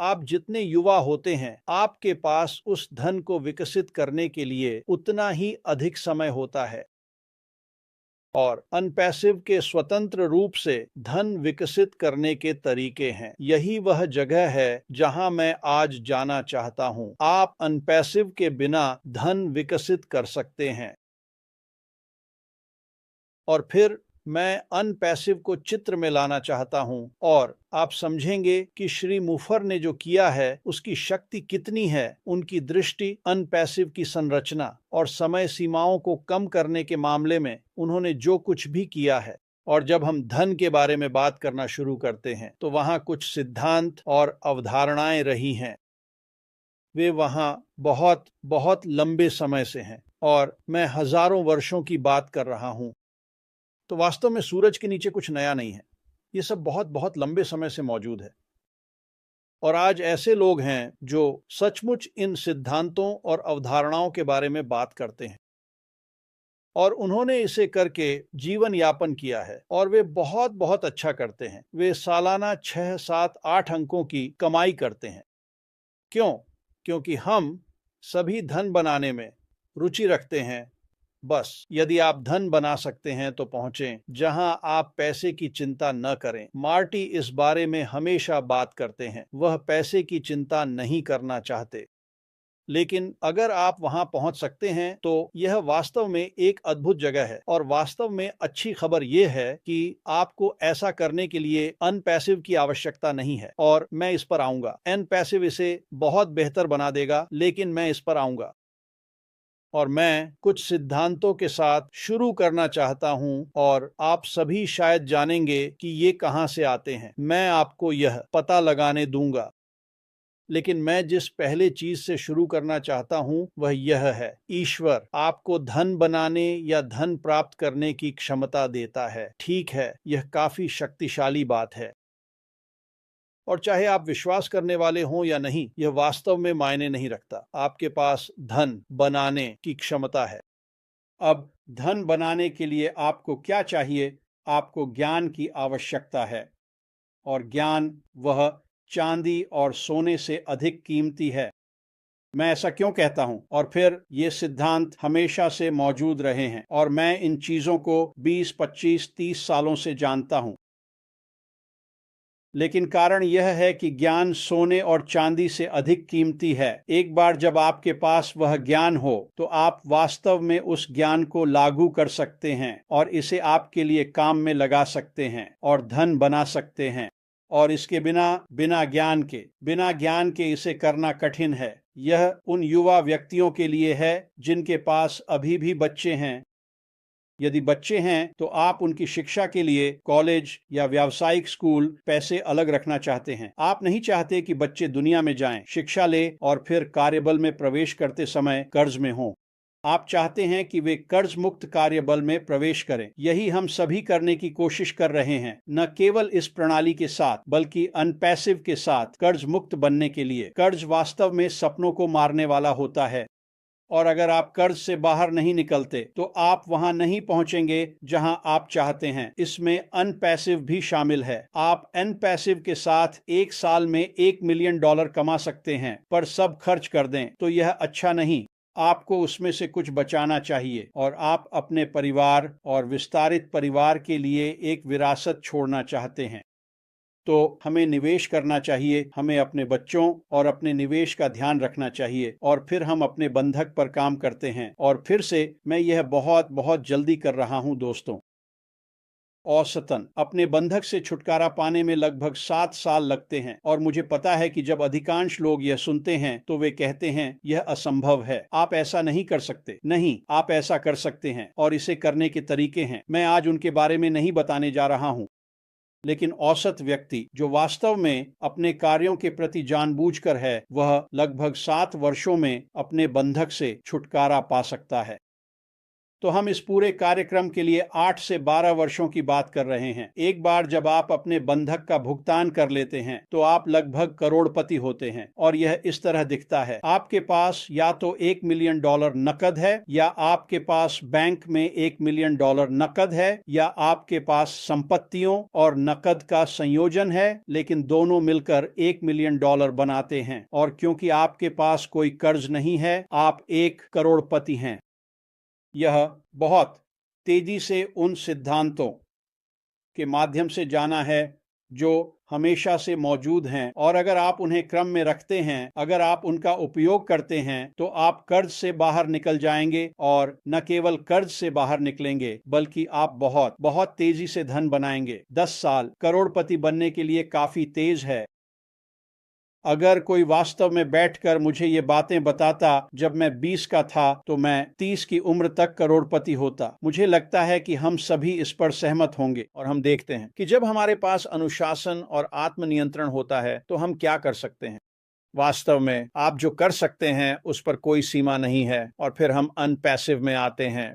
आप जितने युवा होते हैं, आपके पास उस धन को विकसित करने के लिए उतना ही अधिक समय होता है। और अनपैसिव के स्वतंत्र रूप से धन विकसित करने के तरीके हैं। यही वह जगह है जहां मैं आज जाना चाहता हूं। आप अनपैसिव के बिना धन विकसित कर सकते हैं। और फिर मैं अनपैसिव को चित्र में लाना चाहता हूं और आप समझेंगे कि श्री मुफर ने जो किया है उसकी शक्ति कितनी है। उनकी दृष्टि अनपैसिव की संरचना और समय सीमाओं को कम करने के मामले में उन्होंने जो कुछ भी किया है। और जब हम धन के बारे में बात करना शुरू करते हैं तो वहां कुछ सिद्धांत और अवधारणाएं रही हैं। वे वहां बहुत बहुत लंबे समय से हैं और मैं हजारों वर्षों की बात कर रहा हूं। तो वास्तव में सूरज के नीचे कुछ नया नहीं है। ये सब बहुत बहुत लंबे समय से मौजूद है। और आज ऐसे लोग हैं जो सचमुच इन सिद्धांतों और अवधारणाओं के बारे में बात करते हैं और उन्होंने इसे करके जीवन यापन किया है और वे बहुत बहुत अच्छा करते हैं। वे सालाना 6, 7, 8 अंकों की कमाई करते हैं। क्यों? क्योंकि हम सभी धन बनाने में रुचि रखते हैं। बस यदि आप धन बना सकते हैं तो पहुंचें जहां आप पैसे की चिंता न करें। मार्टी इस बारे में हमेशा बात करते हैं। वह पैसे की चिंता नहीं करना चाहते। लेकिन अगर आप वहां पहुंच सकते हैं तो यह वास्तव में एक अद्भुत जगह है। और वास्तव में अच्छी खबर यह है कि आपको ऐसा करने के लिए अनपैसिव की आवश्यकता नहीं है। और मैं इस पर आऊंगा। अनपैसिव इसे बहुत बेहतर बना देगा, लेकिन मैं इस पर आऊंगा। और मैं कुछ सिद्धांतों के साथ शुरू करना चाहता हूं और आप सभी शायद जानेंगे कि ये कहां से आते हैं। मैं आपको यह पता लगाने दूंगा। लेकिन मैं जिस पहले चीज से शुरू करना चाहता हूं वह यह है, ईश्वर आपको धन बनाने या धन प्राप्त करने की क्षमता देता है। ठीक है, यह काफी शक्तिशाली बात है। और चाहे आप विश्वास करने वाले हों या नहीं, यह वास्तव में मायने नहीं रखता। आपके पास धन बनाने की क्षमता है। अब धन बनाने के लिए आपको क्या चाहिए? आपको ज्ञान की आवश्यकता है। और ज्ञान वह चांदी और सोने से अधिक कीमती है। मैं ऐसा क्यों कहता हूं? और फिर ये सिद्धांत हमेशा से मौजूद रहे हैं और मैं इन चीजों को 20, 25, 30 सालों से जानता हूं। लेकिन कारण यह है कि ज्ञान सोने और चांदी से अधिक कीमती है। एक बार जब आपके पास वह ज्ञान हो तो आप वास्तव में उस ज्ञान को लागू कर सकते हैं और इसे आपके लिए काम में लगा सकते हैं और धन बना सकते हैं। और इसके बिना ज्ञान के इसे करना कठिन है। यह उन युवा व्यक्तियों के लिए है जिनके पास अभी भी बच्चे हैं। यदि बच्चे हैं तो आप उनकी शिक्षा के लिए कॉलेज या व्यावसायिक स्कूल पैसे अलग रखना चाहते हैं। आप नहीं चाहते कि बच्चे दुनिया में जाएं, शिक्षा लें और फिर कार्यबल में प्रवेश करते समय कर्ज में हों। आप चाहते हैं कि वे कर्ज मुक्त कार्यबल में प्रवेश करें। यही हम सभी करने की कोशिश कर रहे हैं, न केवल इस प्रणाली के साथ बल्कि अनपैसिव के साथ कर्ज मुक्त बनने के लिए। कर्ज वास्तव में सपनों को मारने वाला होता है और अगर आप कर्ज से बाहर नहीं निकलते तो आप वहां नहीं पहुंचेंगे जहां आप चाहते हैं। इसमें अनपैसिव भी शामिल है। आप अनपैसिव के साथ एक साल में $1 मिलियन कमा सकते हैं, पर सब खर्च कर दें तो यह अच्छा नहीं। आपको उसमें से कुछ बचाना चाहिए और आप अपने परिवार और विस्तारित परिवार के लिए एक विरासत छोड़ना चाहते हैं। तो हमें निवेश करना चाहिए, हमें अपने बच्चों और अपने निवेश का ध्यान रखना चाहिए और फिर हम अपने बंधक पर काम करते हैं। और फिर से मैं यह बहुत बहुत जल्दी कर रहा हूं दोस्तों। औसतन अपने बंधक से छुटकारा पाने में लगभग 7 साल लगते हैं और मुझे पता है कि जब अधिकांश लोग यह सुनते हैं तो वे कहते हैं यह असंभव है, आप ऐसा नहीं कर सकते। नहीं, आप ऐसा कर सकते हैं और इसे करने के तरीके हैं। मैं आज उनके बारे में नहीं बताने जा रहा हूं। लेकिन औसत व्यक्ति जो वास्तव में अपने कार्यों के प्रति जानबूझकर है, वह लगभग 7 वर्षों में अपने बंधक से छुटकारा पा सकता है। तो हम इस पूरे कार्यक्रम के लिए 8 से 12 वर्षों की बात कर रहे हैं। एक बार जब आप अपने बंधक का भुगतान कर लेते हैं तो आप लगभग करोड़पति होते हैं और यह इस तरह दिखता है। आपके पास या तो $1 मिलियन नकद है, या आपके पास बैंक में $1 मिलियन नकद है, या आपके पास संपत्तियों और नकद का संयोजन है, लेकिन दोनों मिलकर $1 मिलियन बनाते हैं। और क्योंकि आपके पास कोई कर्ज नहीं है, आप 1 करोड़पति हैं। यह बहुत तेजी से उन सिद्धांतों के माध्यम से जाना है जो हमेशा से मौजूद हैं, और अगर आप उन्हें क्रम में रखते हैं, अगर आप उनका उपयोग करते हैं, तो आप कर्ज से बाहर निकल जाएंगे, और न केवल कर्ज से बाहर निकलेंगे बल्कि आप बहुत बहुत तेजी से धन बनाएंगे। 10 साल करोड़पति बनने के लिए काफी तेज है। अगर कोई वास्तव में बैठकर मुझे ये बातें बताता जब मैं 20 का था, तो मैं 30 की उम्र तक करोड़पति होता। मुझे लगता है कि हम सभी इस पर सहमत होंगे। और हम देखते हैं कि जब हमारे पास अनुशासन और आत्मनियंत्रण होता है तो हम क्या कर सकते हैं। वास्तव में आप जो कर सकते हैं उस पर कोई सीमा नहीं है। और फिर हम अनपैसिव में आते हैं,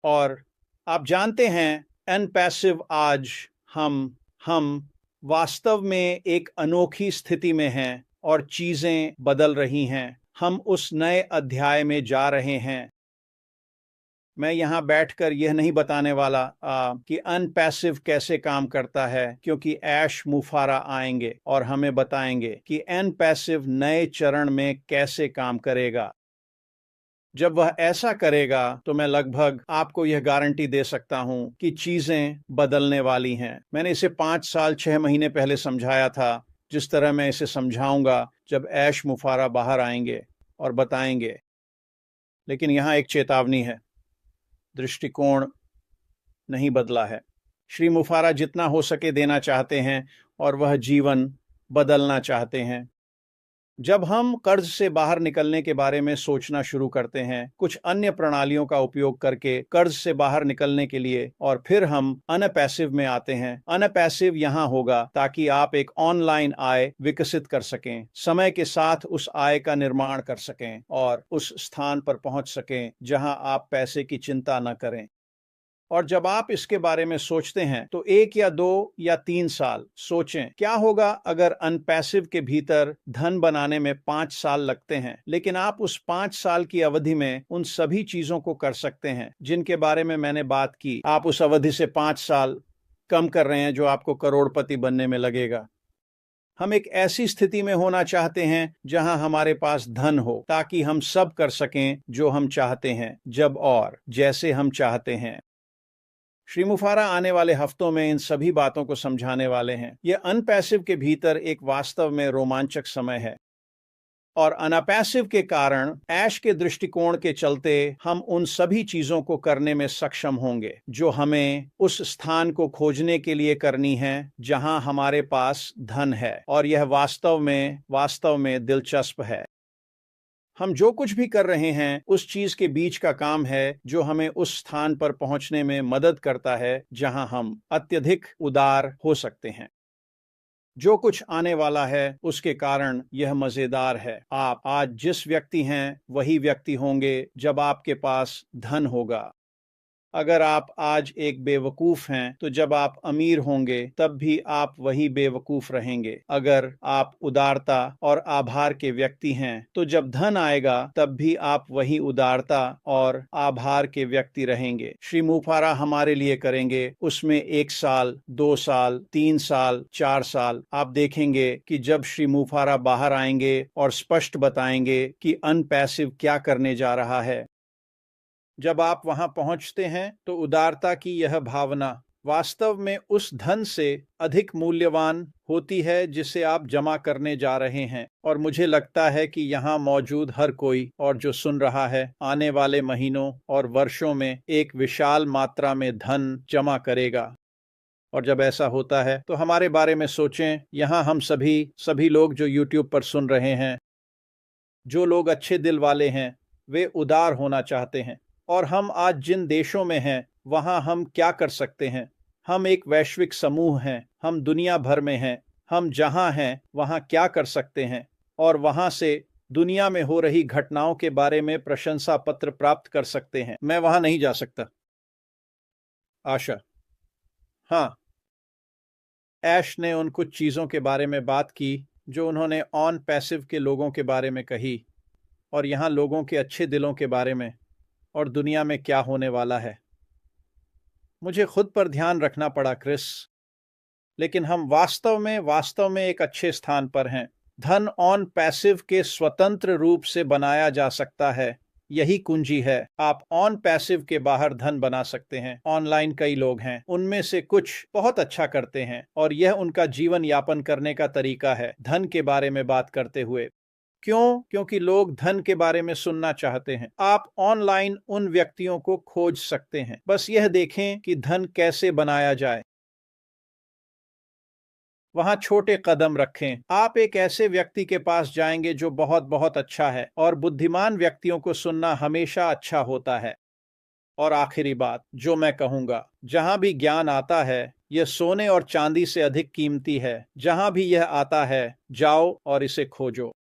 और आप जानते हैं अनपैसिव आज हम वास्तव में एक अनोखी स्थिति में हैं और चीजें बदल रही हैं। हम उस नए अध्याय में जा रहे हैं। मैं यहाँ बैठकर यह नहीं बताने वाला कि अनपैसिव कैसे काम करता है, क्योंकि ऐश मुफारा आएंगे और हमें बताएंगे कि अनपैसिव नए चरण में कैसे काम करेगा। जब वह ऐसा करेगा तो मैं लगभग आपको यह गारंटी दे सकता हूं कि चीजें बदलने वाली हैं। मैंने इसे 5 साल 6 महीने पहले समझाया था, जिस तरह मैं इसे समझाऊंगा जब ऐश मुफारा बाहर आएंगे और बताएंगे। लेकिन यहाँ एक चेतावनी है, दृष्टिकोण नहीं बदला है। श्री मुफारा जितना हो सके देना चाहते हैं और वह जीवन बदलना चाहते हैं। जब हम कर्ज से बाहर निकलने के बारे में सोचना शुरू करते हैं, कुछ अन्य प्रणालियों का उपयोग करके कर्ज से बाहर निकलने के लिए, और फिर हम अनपैसिव में आते हैं। अनपैसिव यहाँ होगा ताकि आप एक ऑनलाइन आय विकसित कर सकें, समय के साथ उस आय का निर्माण कर सकें और उस स्थान पर पहुंच सकें जहां आप पैसे की चिंता न करें। और जब आप इसके बारे में सोचते हैं तो 1 या 2 या 3 साल सोचें, क्या होगा अगर अनपैसिव के भीतर धन बनाने में 5 साल लगते हैं, लेकिन आप उस 5 साल की अवधि में उन सभी चीजों को कर सकते हैं जिनके बारे में मैंने बात की। आप उस अवधि से 5 साल कम कर रहे हैं जो आपको करोड़पति बनने में लगेगा। हम एक ऐसी स्थिति में होना चाहते हैं जहां हमारे पास धन हो, ताकि हम सब कर सकें जो हम चाहते हैं, जब और जैसे हम चाहते हैं। श्री मुफारा आने वाले हफ्तों में इन सभी बातों को समझाने वाले हैं। यह अनपैसिव के भीतर एक वास्तव में रोमांचक समय है, और अनपैसिव के कारण ऐश के दृष्टिकोण के चलते हम उन सभी चीजों को करने में सक्षम होंगे जो हमें उस स्थान को खोजने के लिए करनी है जहां हमारे पास धन है। और यह वास्तव में दिलचस्प है। हम जो कुछ भी कर रहे हैं उस चीज के बीच का काम है जो हमें उस स्थान पर पहुंचने में मदद करता है जहां हम अत्यधिक उदार हो सकते हैं। जो कुछ आने वाला है उसके कारण यह मजेदार है। आप आज जिस व्यक्ति हैं वही व्यक्ति होंगे जब आपके पास धन होगा। अगर आप आज एक बेवकूफ हैं तो जब आप अमीर होंगे तब भी आप वही बेवकूफ रहेंगे। अगर आप उदारता और आभार के व्यक्ति हैं तो जब धन आएगा तब भी आप वही उदारता और आभार के व्यक्ति रहेंगे। श्री मुफारा हमारे लिए करेंगे, उसमें 1 साल, 2 साल, 3 साल, 4 साल। आप देखेंगे कि जब श्री मुफारा बाहर आएंगे और स्पष्ट बताएंगे कि अनपैसिव क्या करने जा रहा है। जब आप वहां पहुंचते हैं तो उदारता की यह भावना वास्तव में उस धन से अधिक मूल्यवान होती है जिसे आप जमा करने जा रहे हैं। और मुझे लगता है कि यहाँ मौजूद हर कोई और जो सुन रहा है आने वाले महीनों और वर्षों में एक विशाल मात्रा में धन जमा करेगा। और जब ऐसा होता है तो हमारे बारे में सोचें। यहाँ हम सभी लोग जो YouTube पर सुन रहे हैं, जो लोग अच्छे दिल वाले हैं, वे उदार होना चाहते हैं। और हम आज जिन देशों में हैं वहां हम क्या कर सकते हैं। हम एक वैश्विक समूह हैं, हम दुनिया भर में हैं। हम जहां हैं वहां क्या कर सकते हैं, और वहां से दुनिया में हो रही घटनाओं के बारे में प्रशंसा पत्र प्राप्त कर सकते हैं। मैं वहां नहीं जा सकता। आशा: हाँ। ऐश ने उन कुछ चीजों के बारे में बात की जो उन्होंने ऑन पैसिव के लोगों के बारे में कही, और यहाँ लोगों के अच्छे दिलों के बारे में, और दुनिया में क्या होने वाला है। मुझे खुद पर ध्यान रखना पड़ा, क्रिस। लेकिन हम वास्तव में एक अच्छे स्थान पर हैं। धन ऑन पैसिव के स्वतंत्र रूप से बनाया जा सकता है। यही कुंजी है। आप ऑन पैसिव के बाहर धन बना सकते हैं। ऑनलाइन कई लोग हैं, उनमें से कुछ बहुत अच्छा करते हैं और यह उनका जीवन यापन करने का तरीका है। धन के बारे में बात करते हुए क्यों? क्योंकि लोग धन के बारे में सुनना चाहते हैं। आप ऑनलाइन उन व्यक्तियों को खोज सकते हैं। बस यह देखें कि धन कैसे बनाया जाए। वहां छोटे कदम रखें। आप एक ऐसे व्यक्ति के पास जाएंगे जो बहुत बहुत अच्छा है, और बुद्धिमान व्यक्तियों को सुनना हमेशा अच्छा होता है। और आखिरी बात जो मैं कहूंगा, जहां भी ज्ञान आता है, यह सोने और चांदी से अधिक कीमती है। जहां भी यह आता है, जाओ और इसे खोजो।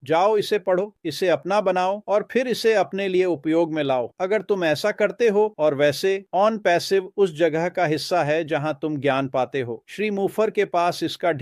जाओ, इसे पढ़ो, इसे अपना बनाओ और फिर इसे अपने लिए उपयोग में लाओ। अगर तुम ऐसा करते हो, और वैसे ऑन पैसिव उस जगह का हिस्सा है जहां तुम ज्ञान पाते हो। श्री मूफर के पास इसका